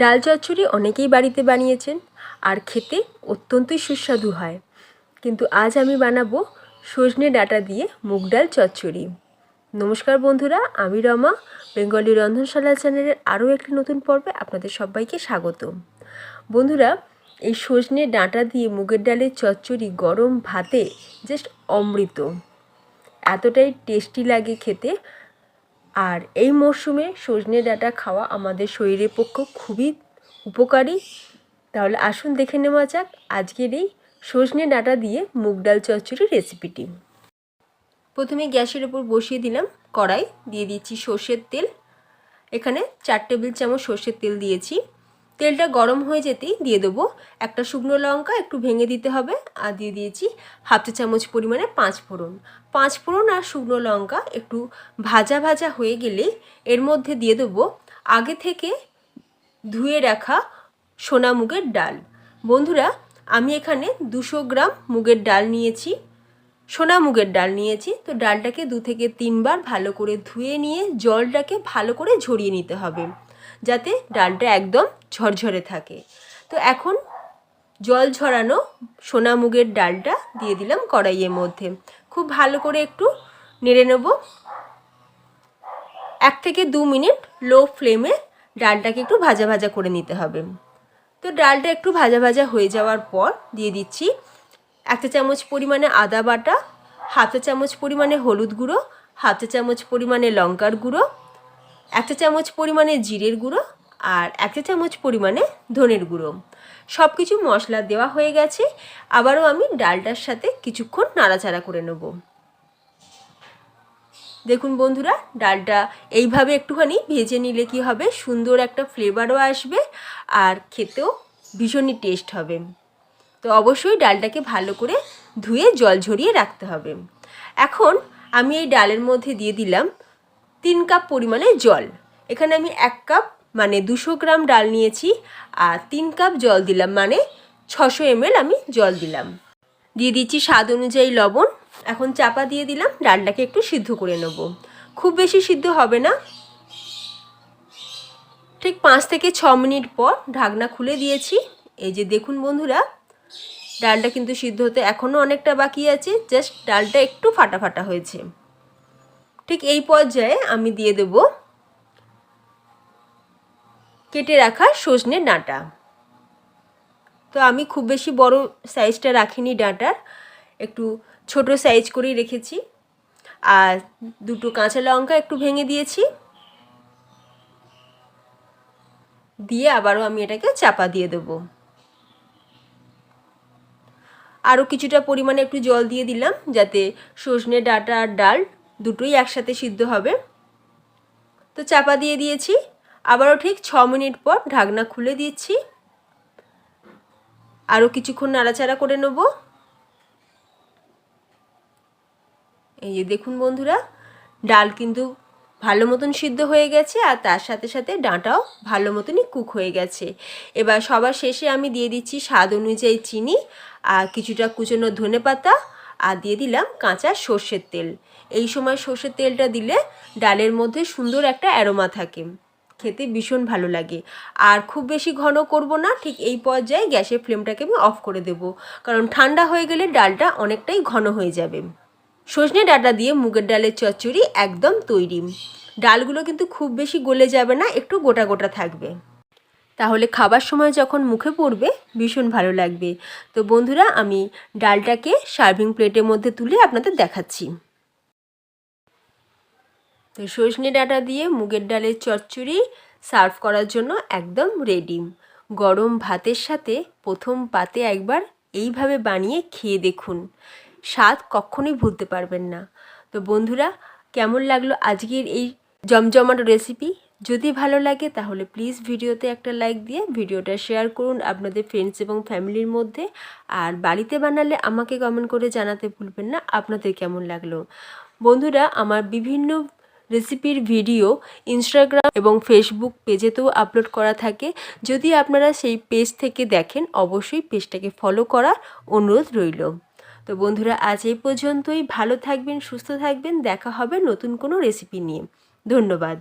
ডাল চচ্চড়ি অনেকেই বাড়িতে বানিয়েছেন আর খেতে অত্যন্তই সুস্বাদু হয়, কিন্তু আজ আমি বানাবো সজনে ডাঁটা দিয়ে মুগ ডাল চচ্চড়ি। নমস্কার বন্ধুরা, আমি রমা, বেঙ্গলি রন্ধনশালা চ্যানেলের আরও একটি নতুন পর্বে আপনাদের সবাইকে স্বাগত। বন্ধুরা, এই সজনে ডাঁটা দিয়ে মুগের ডালের চচ্চড়ি গরম ভাতে জাস্ট অমৃত, এতটাই টেস্টি লাগে খেতে। আর এই মরশুমে সজনে ডাঁটা খাওয়া আমাদের শরীরের পক্ষে খুবই উপকারী। তাহলে আসুন দেখে নেওয়া যাক আজকের এই সজনে ডাঁটা দিয়ে মুগ ডাল চচ্চড়ির রেসিপিটি। প্রথমে গ্যাসের ওপর বসিয়ে দিলাম কড়াই, দিয়ে দিচ্ছি সর্ষের তেল। এখানে 4 টেবিল চামচ সর্ষের তেল দিয়েছি। তেলটা গরম হয়ে যেতেই দিয়ে দেবো একটা শুকনো লঙ্কা, একটু ভেঙে দিতে হবে, আর দিয়ে দিয়েছি হাফ চা চামচ পরিমাণে 5 ফোড়ন। 5 ফোড়ন আর শুকনো লঙ্কা একটু ভাজা ভাজা হয়ে গেলে এর মধ্যে দিয়ে দেবো আগে থেকে ধুয়ে রাখা সোনা মুগের ডাল। বন্ধুরা, আমি এখানে 200 গ্রাম মুগের ডাল নিয়েছি, সোনা মুগের ডাল নিয়েছি। তো ডালটাকে 2 থেকে 3 বার ভালো করে ধুয়ে নিয়ে জলটাকে ভালো করে ঝরিয়ে নিতে হবে, যাতে ডালটা একদম ঝরঝরে থাকে। তো এখন জল ঝরানো সোনা মুগের ডালটা দিয়ে দিলাম কড়াইয়ের মধ্যে। খুব ভালো করে একটু নেড়ে নেব। 1 থেকে 2 মিনিট লো ফ্লেমে ডালটাকে একটু ভাজা ভাজা করে নিতে হবে। তো ডালটা একটু ভাজা ভাজা হয়ে যাওয়ার পর দিয়ে দিচ্ছি 1 চা চামচ পরিমাণে আদা বাটা, হাফ চা চামচ পরিমাণে হলুদ গুঁড়ো, হাফ চা চামচ পরিমাণে লঙ্কার গুঁড়ো, 1 চা চামচ পরিমাণে জিরের গুঁড়ো আর 1 চা চামচ পরিমাণে ধনের গুঁড়ো। সব কিছু মশলা দেওয়া হয়ে গেছে। আবারও আমি ডালটার সাথে কিছুক্ষণ নাড়াচাড়া করে নেব। দেখুন বন্ধুরা, ডালটা এইভাবে একটুখানি ভেজে নিলে কি হবে, সুন্দর একটা ফ্লেভারও আসবে আর খেতেও ভীষণই টেস্ট হবে। তো অবশ্যই ডালটাকে ভালো করে ধুয়ে জল ঝরিয়ে রাখতে হবে। এখন আমি এই ডালের মধ্যে দিয়ে দিলাম 3 কাপ পরিমাণে জল। এখানে আমি 1 কাপ মানে 200 গ্রাম ডাল নিয়েছি আর 3 কাপ জল দিলাম, মানে 600 ml আমি জল দিলাম। দিয়ে দিচ্ছি স্বাদ অনুযায়ী লবণ। এখন চাপা দিয়ে দিলাম, ডালটাকে একটু সিদ্ধ করে নেব। খুব বেশি সিদ্ধ হবে না। ঠিক 5 থেকে 6 মিনিট পর ঢাকনা খুলে দিয়েছি। এই যে দেখুন বন্ধুরা, ডালটা কিন্তু সিদ্ধ হতে এখনও অনেকটা বাকি আছে, জাস্ট ডালটা একটু ফাটা ফাটা হয়েছে। ঠিক এই পর্যায়ে আমি দিয়ে দেব কেটে রাখা সজনে ডাঁটা। তো আমি খুব বেশি বড় সাইজটা রাখিনি ডাঁটার, একটু ছোট সাইজ করেই রেখেছি। আর 2টো কাঁচা লঙ্কা একটু ভেঙে দিয়েছি, দিয়ে আবারও আমি এটাকে চাপা দিয়ে দেবো। আরও কিছুটা পরিমাণে একটু জল দিয়ে দিলাম, যাতে সজনে ডাঁটা আর ডাল দুটোই একসাথে সিদ্ধ হবে। তো চাপা দিয়ে দিয়েছি। আবারও ঠিক 6 মিনিট পর ঢাকনা খুলে দিচ্ছি। আরও কিছুক্ষণ নাড়াচাড়া করে নেব। এই যে দেখুন বন্ধুরা, ডাল কিন্তু ভালো মতন সিদ্ধ হয়ে গেছে আর তার সাথে সাথে ডাঁটাও ভালো মতনই কুক হয়ে গেছে। এবার সবার শেষে আমি দিয়ে দিচ্ছি স্বাদ অনুযায়ী চিনি আর কিছুটা কুচনো ধনেপাতা, আর দিয়ে দিলাম কাঁচা সর্ষের তেল। এই সময় সর্ষের তেলটা দিলে ডালের মধ্যে সুন্দর একটা অ্যারোমা থাকে, খেতে ভীষণ ভালো লাগে। আর খুব বেশি ঘন করব না, ঠিক এই পর্যায়ে গ্যাসের ফ্লেমটাকে আমি অফ করে দেব, কারণ ঠান্ডা হয়ে গেলে ডালটা অনেকটাই ঘন হয়ে যাবে। সজনে ডাঁটা দিয়ে মুগের ডালের চচ্চড়ি একদম তৈরি। ডালগুলো কিন্তু খুব বেশি গলে যাবে না, একটু গোটা গোটা থাকবে, তাহলে খাবার সময় যখন মুখে পড়বে ভীষণ ভালো লাগবে। তো বন্ধুরা, আমি ডালটাকে সার্ভিং প্লেটের মধ্যে তুলে আপনাদের দেখাচ্ছি। তো সজনে ডাঁটা দিয়ে মুগের ডালের চচ্চড়ি সার্ভ করার জন্য একদম রেডি। গরম ভাতের সাথে প্রথম পাতে একবার এইভাবে বানিয়ে খেয়ে দেখুন, স্বাদ কখনোই ভুলতে পারবেন না। তো বন্ধুরা, কেমন লাগলো আজকের এই জমজমাট রেসিপি? যদি ভালো লাগে তাহলে প্লিজ ভিডিওতে একটা লাইক দিয়ে ভিডিওটা শেয়ার করুন আপনাদের ফ্রেন্ডস এবং ফ্যামিলির মধ্যে। আর বাড়িতে বানালে আমাকে কমেন্ট করে জানাতে ভুলবেন না আপনাদের কেমন লাগলো। বন্ধুরা, আমার বিভিন্ন রেসিপির ভিডিও ইনস্টাগ্রাম এবং ফেসবুক পেজেতেও আপলোড করা থাকে। যদি আপনারা সেই পেজ থেকে দেখেন, অবশ্যই পেজটাকে ফলো করার অনুরোধ রইল। তো বন্ধুরা, আজ এই পর্যন্তই। ভালো থাকবেন, সুস্থ থাকবেন। দেখা হবে নতুন কোনো রেসিপি নিয়ে। ধন্যবাদ।